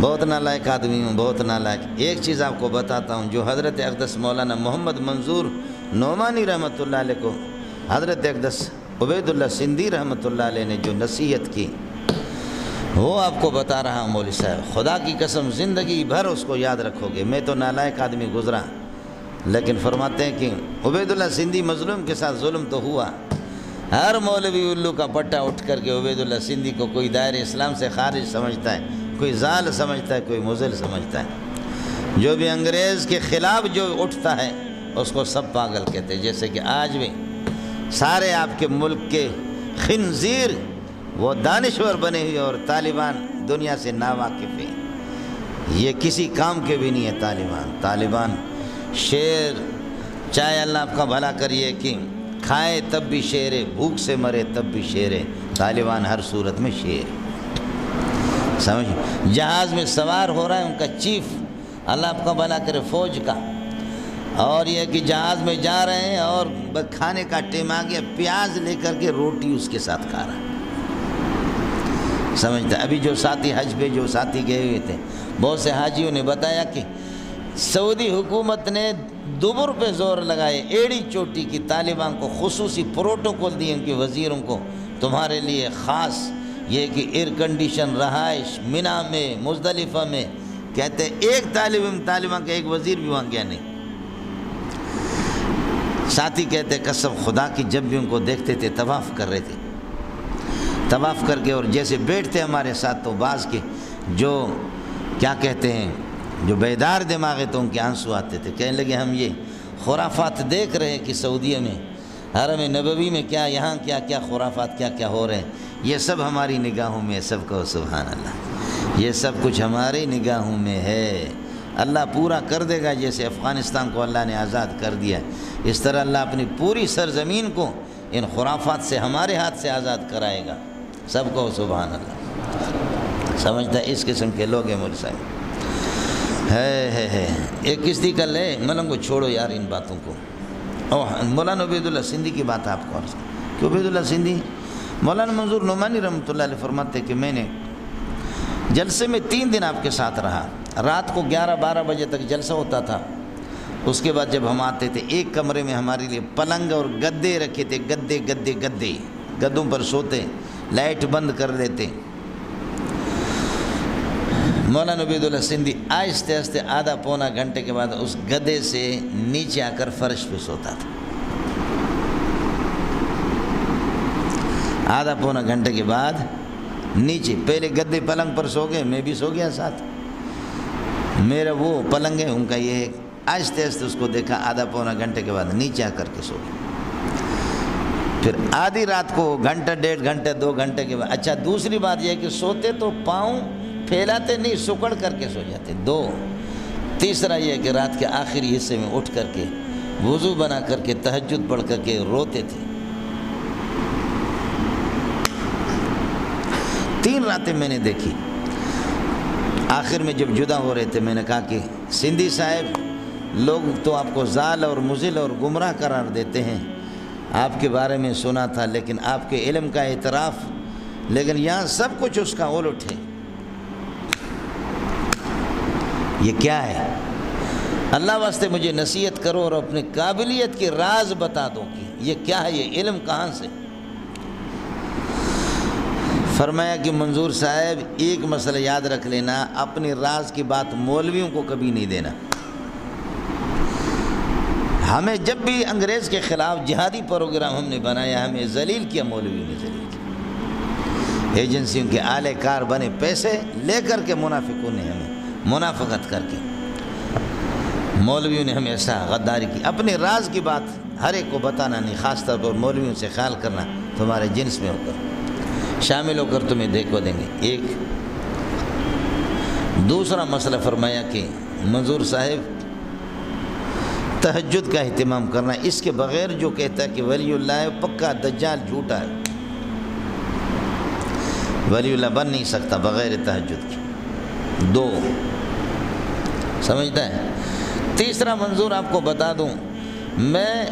بہت نالائق آدمی ہوں، بہت نالائق۔ ایک چیز آپ کو بتاتا ہوں، جو حضرت اقدس مولانا محمد منظور نعمانی رحمۃ اللہ علیہ کو حضرت اقدس عبید اللہ سندھی رحمۃ اللہ علیہ نے جو نصیحت کی، وہ آپ کو بتا رہا ہوں مولوی صاحب، خدا کی قسم زندگی بھر اس کو یاد رکھو گے۔ میں تو نالائق آدمی گزرا، لیکن فرماتے ہیں کہ عبید اللہ سندھی مظلوم کے ساتھ ظلم تو ہوا، ہر مولوی الو کا پٹا اٹھ کر کے عبید اللہ سندھی کو کوئی دائرہ اسلام سے خارج سمجھتا ہے، کوئی ضال سمجھتا ہے، کوئی مضل سمجھتا ہے۔ جو بھی انگریز کے خلاف جو اٹھتا ہے اس کو سب پاگل کہتے ہیں۔ جیسے کہ آج بھی سارے آپ کے ملک کے خنزیر وہ دانشور بنے ہوئے اور طالبان دنیا سے ناواقف ہیں، یہ کسی کام کے بھی نہیں ہے۔ طالبان شیر، چاہے اللہ آپ کا بھلا کریے کہ کھائے تب بھی شیر ہے، بھوک سے مرے تب بھی شیر ہے، طالبان ہر صورت میں شیر۔ سمجھ، جہاز میں سوار ہو رہا ہے ان کا چیف، اللہ آپ کا بھلا کرے، فوج کا، اور یہ کہ جہاز میں جا رہے ہیں اور کھانے کا ٹائم آ گیا، پیاز لے کر کے روٹی اس کے ساتھ کھا رہا ہے۔ سمجھتا ہے، ابھی جو ساتھی حج پہ جو ساتھی گئے ہوئے تھے، بہت سے حاجیوں نے بتایا کہ سعودی حکومت نے دبر پہ زور لگائے، ایڑی چوٹی کی، طالبان کو خصوصی پروٹوکول دیے ان کے وزیروں کو، تمہارے لیے خاص یہ کہ ایئر کنڈیشن رہائش منی میں، مزدلفہ میں۔ کہتے ایک طالبان کا ایک وزیر بھی وہاں گیا نہیں۔ ساتھی کہتے قسم خدا کی جب بھی ان کو دیکھتے تھے طواف کر رہے تھے، طواف کر کے، اور جیسے بیٹھتے ہمارے ساتھ تو بعض کے جو کیا کہتے ہیں جو بیدار دماغ ہے تو ان کے آنسو آتے تھے، کہنے لگے ہم یہ خرافات دیکھ رہے ہیں کہ سعودیہ میں حرم نبوی میں کیا، یہاں کیا کیا خرافات کیا کیا ہو رہے ہیں، یہ سب ہماری نگاہوں میں، سب کو سبحان اللہ، یہ سب کچھ ہماری نگاہوں میں ہے۔ اللہ پورا کر دے گا، جیسے افغانستان کو اللہ نے آزاد کر دیا، اس طرح اللہ اپنی پوری سرزمین کو ان خرافات سے ہمارے ہاتھ سے آزاد کرائے گا، سب کو سبحان اللہ۔ سمجھتا ہے اس قسم کے لوگ ہیں مول صاحب ہے۔ ایک کشتی کا لے ملنگ کو چھوڑو یار ان باتوں کو۔ مولانا عبید اللہ سندھی کی بات آپ کو عرض کہ عبید اللہ سندھی مولانا منظور نعمانی رحمۃ اللہ علیہ فرماتے کہ میں نے جلسے میں 3 دن آپ کے ساتھ رہا، رات کو 11-12 بجے تک جلسہ ہوتا تھا، اس کے بعد جب ہم آتے تھے ایک کمرے میں ہمارے لیے پلنگ اور گدے رکھے تھے، گدوں پر سوتے، لائٹ بند کر دیتے۔ مولانا عبید اللہ سندھی آہستہ آہستہ آدھا پونا گھنٹے کے بعد اس گدے سے نیچے آ کر فرش پہ سوتا تھا، آدھا پونا گھنٹے کے بعد نیچے، پہلے گدے پلنگ پر سو گئے، میں بھی سو گیا ساتھ، میرا وہ پلنگ ہے ان کا یہ ہے، آہستہ آہستہ اس کو دیکھا، آدھا پونا گھنٹے کے بعد نیچے آ کر کے سو گئے۔ پھر آدھی رات کو گھنٹہ 1.5 گھنٹے 2 گھنٹے کے بعد، اچھا دوسری بات یہ ہے کہ سوتے تو پاؤں پھیلاتے نہیں، سکڑ کر کے سو جاتے، 2۔ تیسرا یہ ہے کہ رات کے آخری حصے میں اٹھ کر کے وضو بنا کر کے تہجد پڑھ کر کے روتے تھے۔ 3 راتیں میں نے دیکھی۔ آخر میں جب جدا ہو رہے تھے میں نے کہا کہ سندھی صاحب، لوگ تو آپ کو ضال اور مضل اور گمراہ قرار دیتے ہیں، آپ کے بارے میں سنا تھا، لیکن آپ کے علم کا اعتراف، لیکن یہاں سب کچھ اس کا الٹ ہے۔ یہ کیا ہے؟ اللہ واسطے مجھے نصیحت کرو اور اپنی قابلیت کے راز بتا دو کہ یہ کیا ہے، یہ علم کہاں سے؟ فرمایا کہ منظور صاحب ایک مسئلہ یاد رکھ لینا، اپنے راز کی بات مولویوں کو کبھی نہیں دینا۔ ہمیں جب بھی انگریز کے خلاف جہادی پروگرام ہم نے بنایا، ہمیں ذلیل کیا، مولویوں نے ذلیل کیا، ایجنسیوں کے اعلی کار بنے، پیسے لے کر کے منافقوں نے ہمیں منافقت کر کے، مولویوں نے ہمیں ایسا غداری کی۔ اپنے راز کی بات ہر ایک کو بتانا نہیں، خاص طور پر مولویوں سے خیال کرنا، تمہارے جنس میں ہو کر شامل ہو کر تمہیں دیکھو دیں گے۔ ایک دوسرا مسئلہ فرمایا کہ منظور صاحب تہجد کا اہتمام کرنا، اس کے بغیر جو کہتا ہے کہ ولی اللہ ہے پکا دجال جھوٹا ہے، ولی اللہ بن نہیں سکتا بغیر تہجد کے۔ 2 سمجھتا ہے۔ تیسرا منظور آپ کو بتا دوں، میں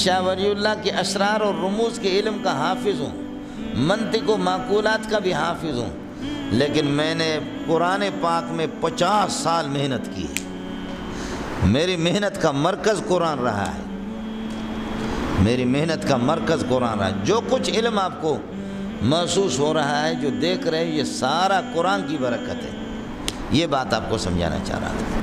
شاہ ولی اللہ کے اسرار اور رموز کے علم کا حافظ ہوں، منطق و معقولات کا بھی حافظ ہوں، لیکن میں نے قرآن پاک میں 50 سال محنت کی ہے۔ میری محنت کا مرکز قرآن رہا ہے، میری محنت کا مرکز قرآن رہا ہے۔ جو کچھ علم آپ کو محسوس ہو رہا ہے، جو دیکھ رہے ہیں، یہ سارا قرآن کی برکت ہے۔ یہ بات آپ کو سمجھانا چاہ رہا تھا۔